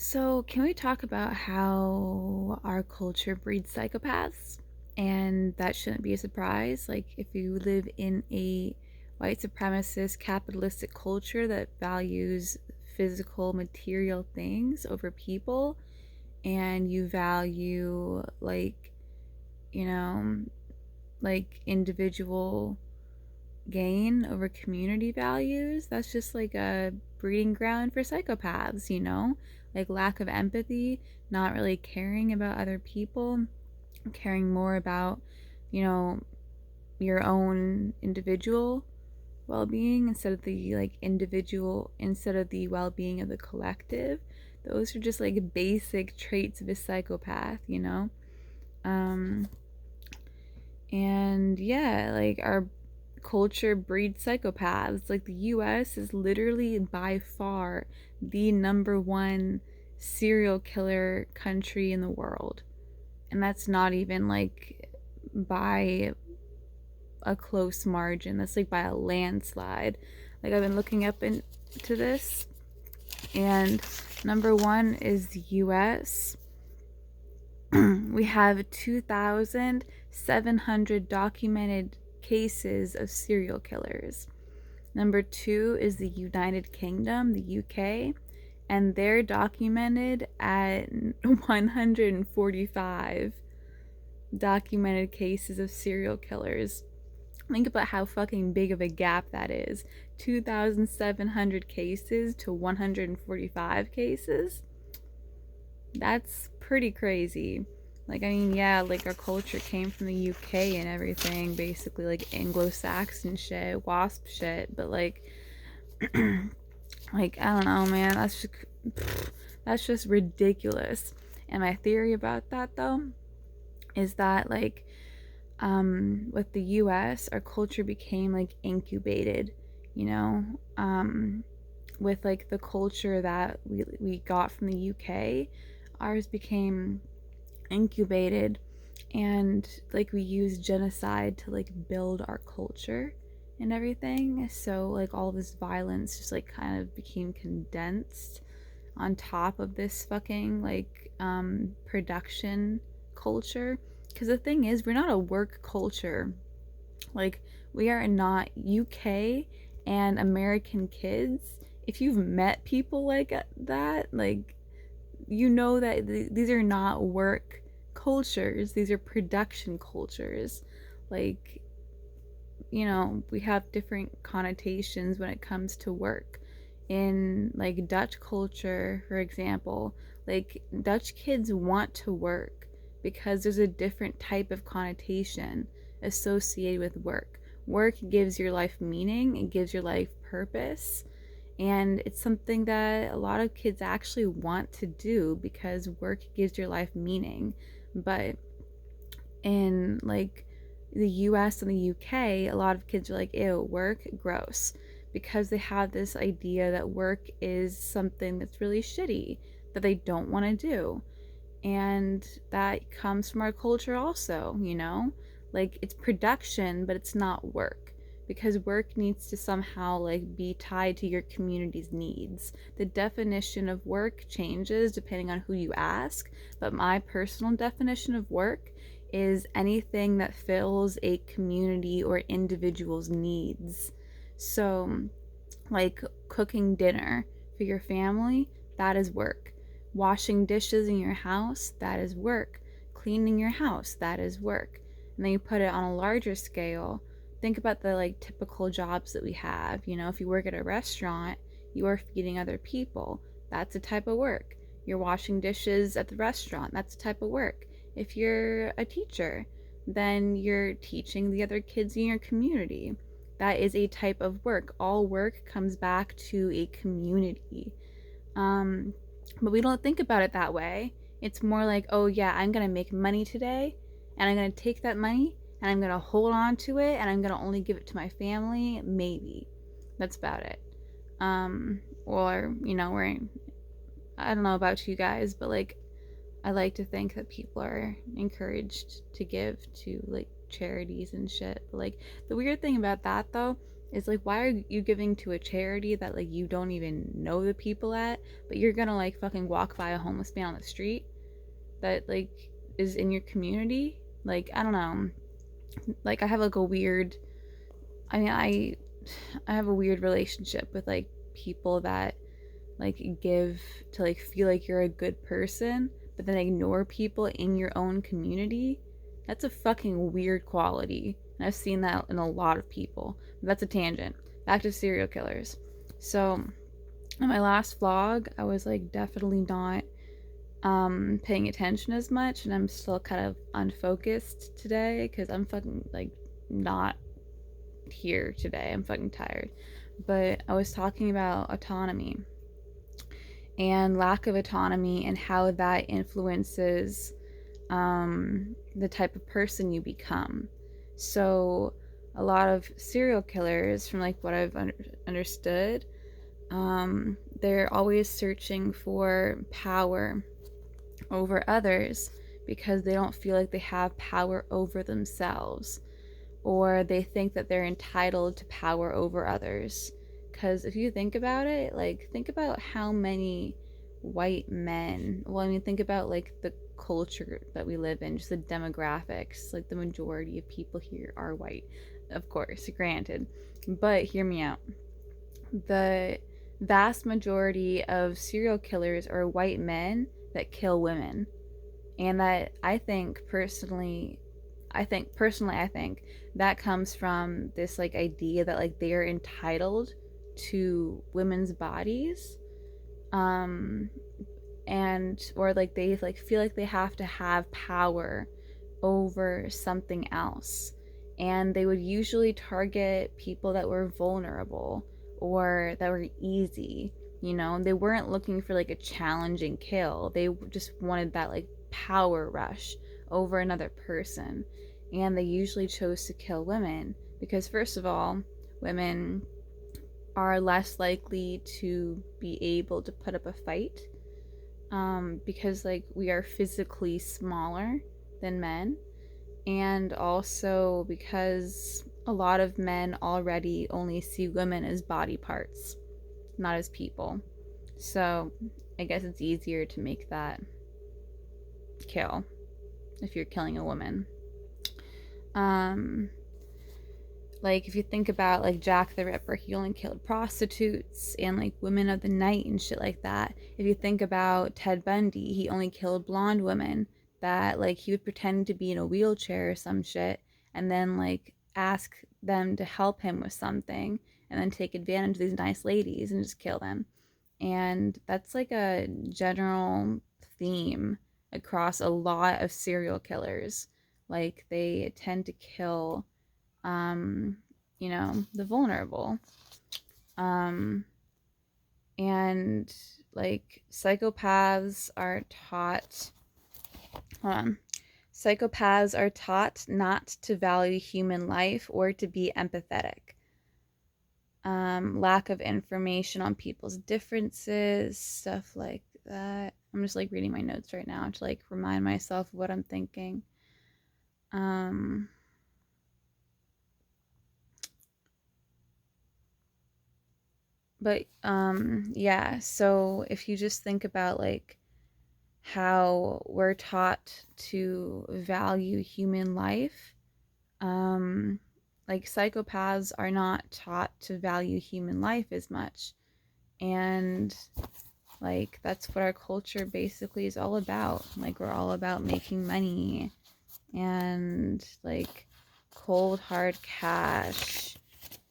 So, can we talk about how our culture breeds psychopaths? And that shouldn't be a surprise. Like, if you live in a white supremacist capitalistic culture that values physical, material things over people, and you value, you know, individual gain over community values, that's just like a breeding ground for psychopaths, Like lack of empathy, not really caring about other people, caring more about, you know, your own individual well-being instead of the well-being of the collective. Those are just like basic traits of a psychopath. Um and yeah, like our culture breeds psychopaths. Like the US is literally by far the number one serial killer country in the world. And that's not even like by a close margin. That's like by a landslide. Like I've been looking up into this, and number one is the US. We have 2,700 documented cases of serial killers. Number two is the United Kingdom, the UK, and they're documented at 145 documented cases of serial killers. Think about how fucking big of a gap that is. 2,700 cases to 145 cases. That's pretty crazy. Like, I mean, yeah, like our culture came from the UK and everything, basically, like Anglo-Saxon shit, WASP shit, but like I don't know, man. That's just ridiculous. And my theory about that though is that with the US, our culture became like incubated, you know, with like the culture that we got from the UK, ours became incubated, and like we use genocide to like build our culture and everything. So like all this violence just like kind of became condensed on top of this fucking production culture. Because the thing is, we're not a work culture. Like, we are not UK and American kids. If you've met people like that, like, you know that these are not work cultures, these are production cultures. Like, we have different connotations when it comes to work. In like Dutch culture, for example, like Dutch kids want to work because there's a different type of connotation associated with work. Work gives your life meaning, it gives your life purpose, and it's something that a lot of kids actually want to do because work gives your life meaning. But in like the US and the UK, a lot of kids are like, ew, work, gross. Because they have this idea that work is something that's really shitty, that they don't want to do. And that comes from our culture also. Like it's production, but it's not work. Because work needs to somehow like be tied to your community's needs. The definition of work changes depending on who you ask, but my personal definition of work is anything that fills a community or individual's needs. So, like cooking dinner for your family, that is work. Washing dishes in your house, that is work. Cleaning your house, that is work. And then you put it on a larger scale. Think about the like typical jobs that we have. If you work at a restaurant, you are feeding other people. That's a type of work. You're washing dishes at the restaurant. That's a type of work. If you're a teacher, then you're teaching the other kids in your community. That is a type of work. All work comes back to a community. But we don't think about it that way. It's more like, oh yeah, I'm gonna make money today, and I'm gonna take that money and I'm gonna hold on to it, and I'm gonna only give it to my family. Maybe that's about it. Or I don't know about you guys, but like I like to think that people are encouraged to give to like charities and shit. But like the weird thing about that though It's like, why are you giving to a charity that like you don't even know the people at, but you're gonna like fucking walk by a homeless man on the street that like is in your community? Like, I don't know. Like I have like a weird I mean I have a weird relationship with like people that like give to like feel like you're a good person, but then ignore people in your own community. That's a fucking weird quality. And I've seen that in a lot of people. But that's a tangent. Back to serial killers. So in my last vlog, I was like definitely not paying attention as much, and I'm still kind of unfocused today because I'm fucking like not here today. I'm fucking tired. But I was talking about autonomy and lack of autonomy and how that influences the type of person you become. So, a lot of serial killers, from like what I've understood, they're always searching for power over others because they don't feel like they have power over themselves, or they think that they're entitled to power over others. Because if you think about it, like, think about how many white men, well, I mean, think about like the culture that we live in, just the demographics. Like, the majority of people here are white, of course, granted. But hear me out. The vast majority of serial killers are white men that kill women. And that I think that comes from this like idea that like they are entitled to women's bodies, um and or like they like feel like they have to have power over something else, and they would usually target people that were vulnerable or that were easy. They weren't looking for like a challenging kill. They just wanted that like power rush over another person. And they usually chose to kill women because, first of all, women are less likely to be able to put up a fight, because like we are physically smaller than men, and also because a lot of men already only see women as body parts, not as people. So I guess it's easier to make that kill if you're killing a woman. Um, like if you think about like Jack the Ripper, he only killed prostitutes and like women of the night and shit like that. If you think about Ted Bundy, he only killed blonde women that like he would pretend to be in a wheelchair or some shit, and then like ask them to help him with something, and then take advantage of these nice ladies and just kill them. And that's like a general theme across a lot of serial killers. Like they tend to kill, um, the vulnerable. Um, and like psychopaths are taught, hold on, psychopaths are taught not to value human life or to be empathetic. Lack of information on people's differences, stuff like that. I'm just like reading my notes right now to like remind myself of what I'm thinking. Um, but yeah, so if you just think about like how we're taught to value human life, um like psychopaths are not taught to value human life as much. And like that's what our culture basically is all about. Like we're all about making money and like cold hard cash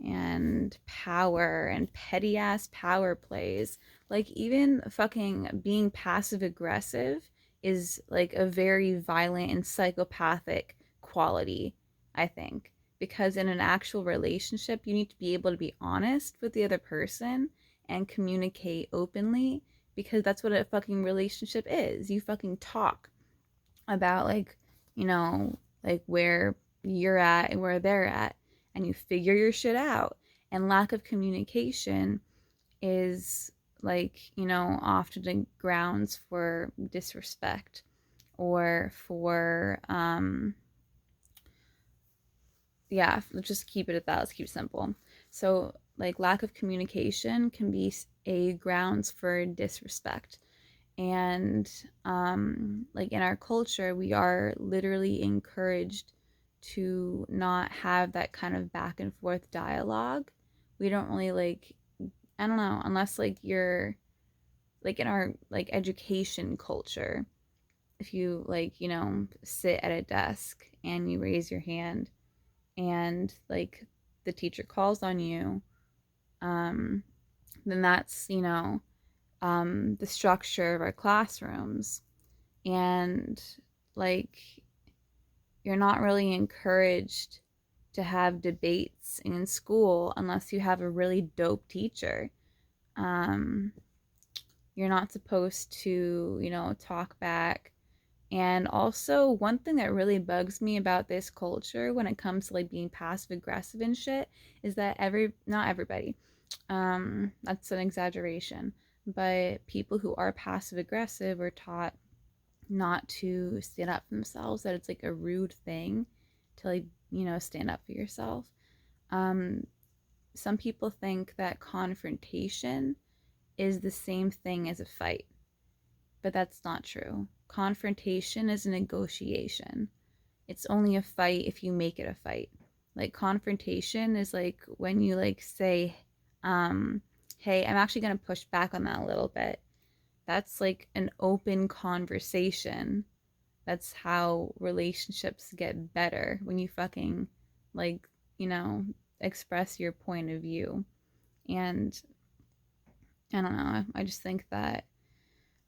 and power and petty ass power plays. Like even fucking being passive aggressive is like a very violent and psychopathic quality, I think. Because in an actual relationship, you need to be able to be honest with the other person and communicate openly, because that's what a fucking relationship is. You fucking talk about like where you're at and where they're at, and you figure your shit out. And lack of communication is like, often the grounds for disrespect, or for yeah, let's just keep it at that. Let's keep it simple. So, like, lack of communication can be a grounds for disrespect. And like in our culture, we are literally encouraged to not have that kind of back and forth dialogue. We don't really like, I don't know, unless like you're like in our like education culture, if you like, sit at a desk and you raise your hand and like the teacher calls on you, um, then that's, the structure of our classrooms. And like, you're not really encouraged to have debates in school unless you have a really dope teacher. Um, you're not supposed to, talk back. And also, one thing that really bugs me about this culture when it comes to like being passive aggressive and shit is that not everybody, that's an exaggeration, but people who are passive aggressive are taught not to stand up for themselves, that it's like a rude thing to like, stand up for yourself. Um, some people think that confrontation is the same thing as a fight, but that's not true. Confrontation is a negotiation. It's only a fight if you make it a fight. Like confrontation is like when you like say, hey, I'm actually going to push back on that a little bit. That's like an open conversation. That's how relationships get better, when you fucking like, you know, express your point of view. And I don't know, I just think that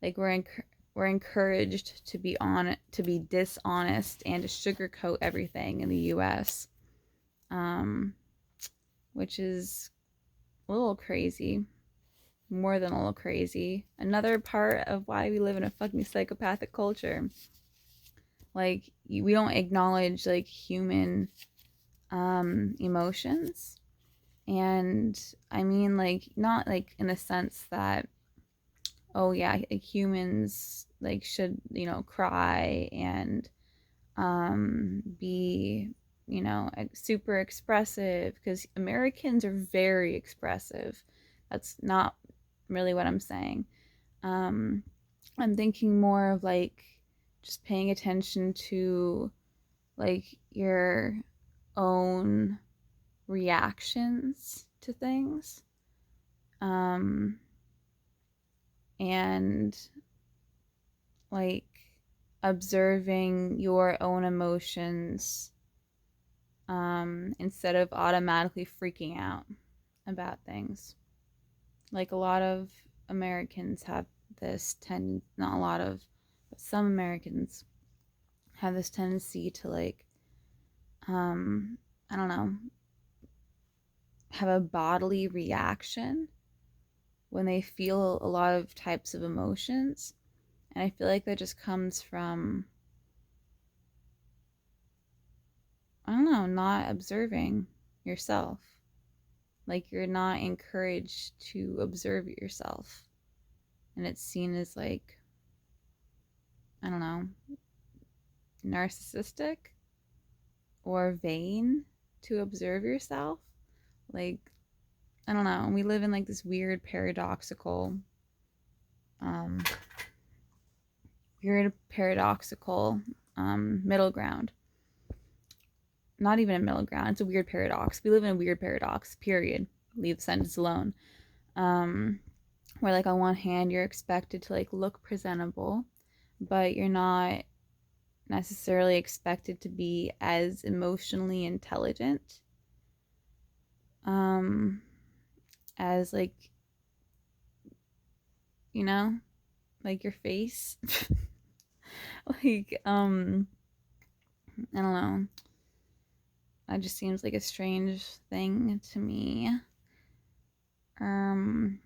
like we're encouraged to be to be dishonest and to sugarcoat everything in the US, um, which is a little crazy, more than a little crazy. Another part of why we live in a fucking psychopathic culture. Like we don't acknowledge like human emotions. And I mean, like, not like in the sense that, oh yeah, like humans like should, cry and be, super expressive, because Americans are very expressive. That's not really what I'm saying. um I'm thinking more of like just paying attention to like your own reactions to things, um and like observing your own emotions, instead of automatically freaking out about things. Like a lot of Americans have not a lot of, but some Americans have this tendency to like, um I don't know, have a bodily reaction when they feel a lot of types of emotions. And I feel like that just comes from, I don't know, not observing yourself. Like you're not encouraged to observe yourself. And it's seen as like, I don't know, narcissistic or vain to observe yourself. Like, I don't know. We live in like this um, paradoxical middle ground. Not even a middle ground. It's a weird paradox. We live in a weird paradox, period. Leave the sentence alone. Um, where like on one hand you're expected to like look presentable, but you're not necessarily expected to be as emotionally intelligent, um as like, you know like your face. Like, I don't know, that just seems like a strange thing to me. um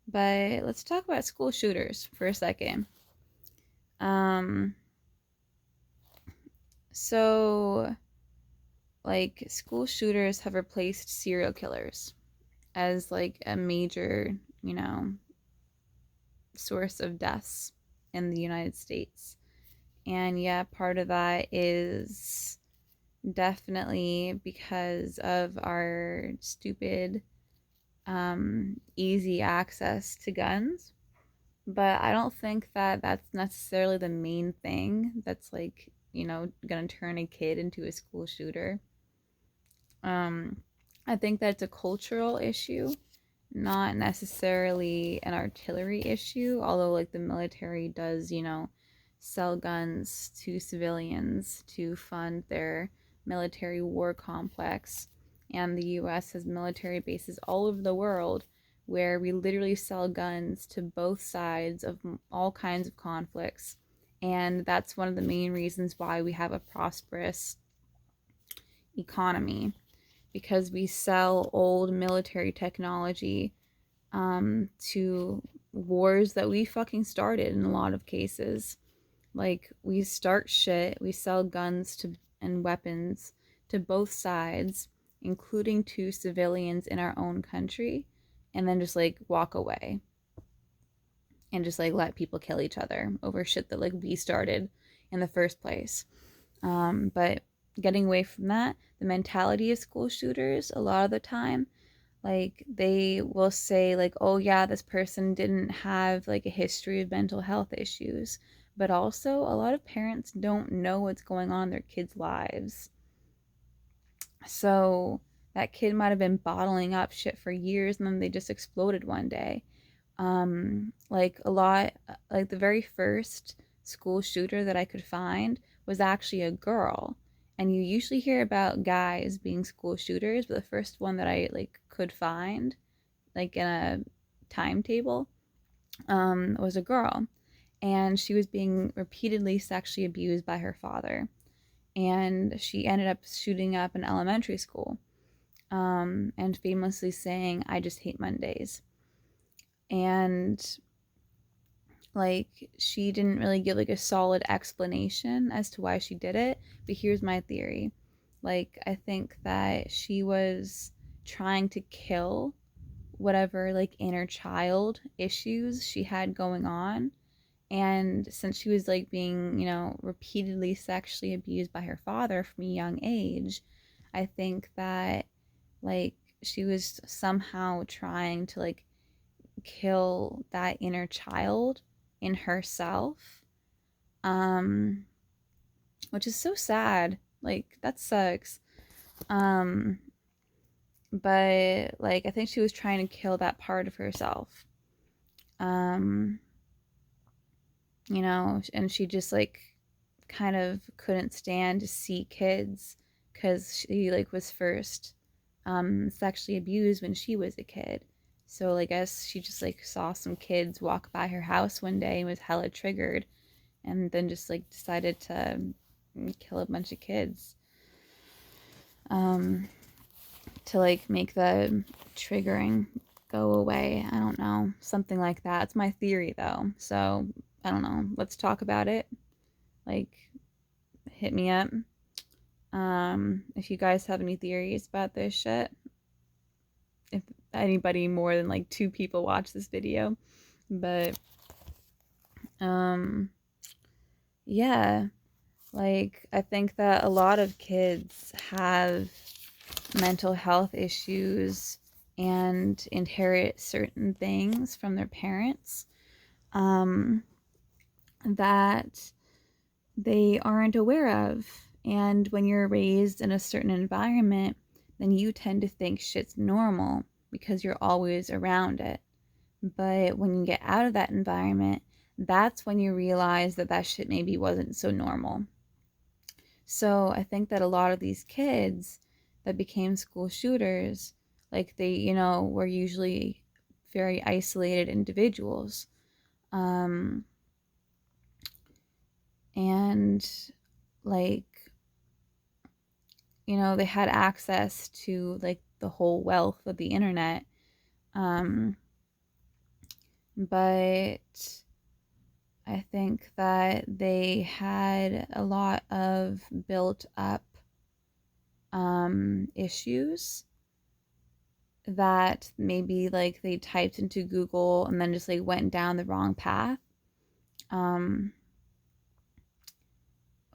but let's talk about school shooters for a second. um so like school shooters have replaced serial killers as like a major, you know, source of deaths in the United States. And yeah, part of that is definitely because of our stupid, easy access to guns. But I don't think that that's necessarily the main thing that's like, gonna turn a kid into a school shooter. Um, I think that's a cultural issue, not necessarily an artillery issue, although like the military does, sell guns to civilians to fund their military war complex. And the US has military bases all over the world where we literally sell guns to both sides of all kinds of conflicts. And that's one of the main reasons why we have a prosperous economy, because we sell old military technology to wars that we fucking started in a lot of cases. Like, we start shit, we sell guns to and weapons to both sides, including to civilians in our own country, and then just like walk away and just like let people kill each other over shit that like we started in the first place. But getting away from that, the mentality of school shooters, a lot of the time, like they will say like, oh yeah, this person didn't have like a history of mental health issues, but also a lot of parents don't know what's going on in their kids' lives. So that kid might have been bottling up shit for years and then they just exploded one day. Like a lot, like the very first school shooter that I could find was actually a girl. And you usually hear about guys being school shooters, but the first one that I like could find, like in a timetable, was a girl. And she was being repeatedly sexually abused by her father. And she ended up shooting up an elementary school, and famously saying, I just hate Mondays. And like she didn't really give like a solid explanation as to why she did it, but here's my theory. Like, I think that she was trying to kill whatever like inner child issues she had going on. And since she was like being, repeatedly sexually abused by her father from a young age, I think that like she was somehow trying to like kill that inner child in herself, um which is so sad. Like, that sucks. um but like I think she was trying to kill that part of herself. um and she just like kind of couldn't stand to see kids because she like was first sexually abused when she was a kid. So like, I guess she just like saw some kids walk by her house one day and was hella triggered, and then just like decided to kill a bunch of kids, um to like make the triggering go away. I don't know, something like that. It's my theory though, so I don't know, let's talk about it. Like, hit me up if you guys have any theories about this shit, if anybody more than like 2 people watch this video. But um yeah, like I think that a lot of kids have mental health issues and inherit certain things from their parents, um that they aren't aware of. And when you're raised in a certain environment, then you tend to think shit's normal because you're always around it. But when you get out of that environment, that's when you realize that that shit maybe wasn't so normal. So I think that a lot of these kids that became school shooters, like they, were usually very isolated individuals. Um, and like, they had access to like the whole wealth of the internet. Um, but I think that they had a lot of built up issues that maybe like they typed into Google and then just like went down the wrong path. Um,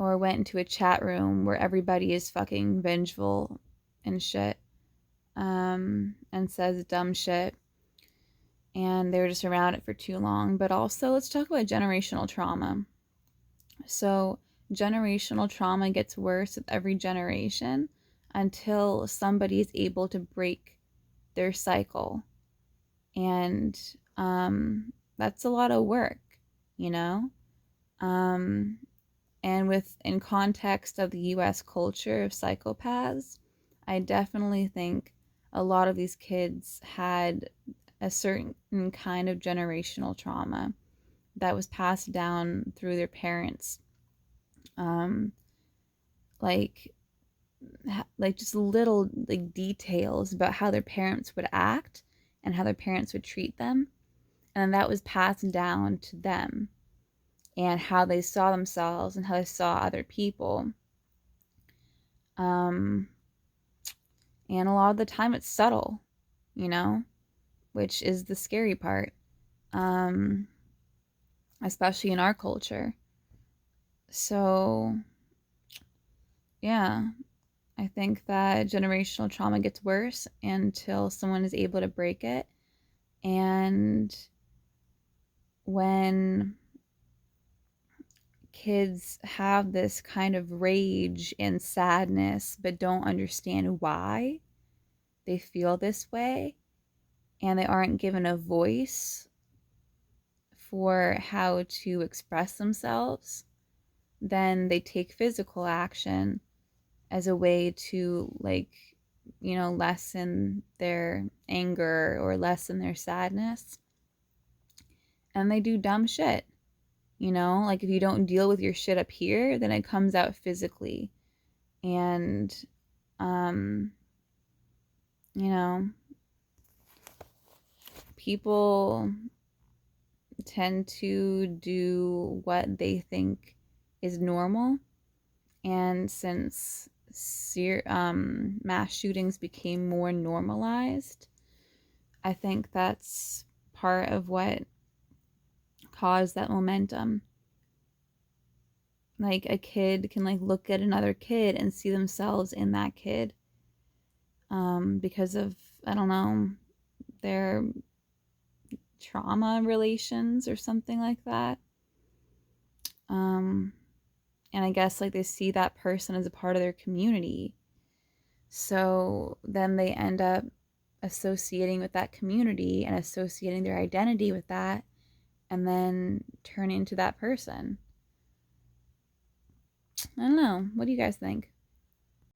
or went into a chat room where everybody is fucking vengeful and shit, and says dumb shit, and they're just around it for too long. But also, let's talk about generational trauma. So, generational trauma gets worse with every generation until somebody is able to break their cycle. And that's a lot of work, you know? Um, and in context of the US culture of psychopaths, I definitely think a lot of these kids had a certain kind of generational trauma that was passed down through their parents. Um, like just little like details about how their parents would act and how their parents would treat them, and that was passed down to them, and how they saw themselves and how they saw other people. Um, and a lot of the time it's subtle, you know, which is the scary part, um, especially in our culture. So, yeah, I think that generational trauma gets worse until someone is able to break it. And when kids have this kind of rage and sadness but don't understand why they feel this way, and they aren't given a voice for how to express themselves, then they take physical action as a way to, like, lessen their anger or lessen their sadness. And they do dumb shit. Like if you don't deal with your shit up here, then it comes out physically. And, um, you know, people tend to do what they think is normal. And since mass shootings became more normalized, I think that's part of what caused that momentum. Like a kid can like look at another kid and see themselves in that kid, because of, I don't know, their trauma relations or something like that. Um, and I guess like they see that person as a part of their community. So then they end up associating with that community and associating their identity with that, and then turn into that person. I don't know. What do you guys think?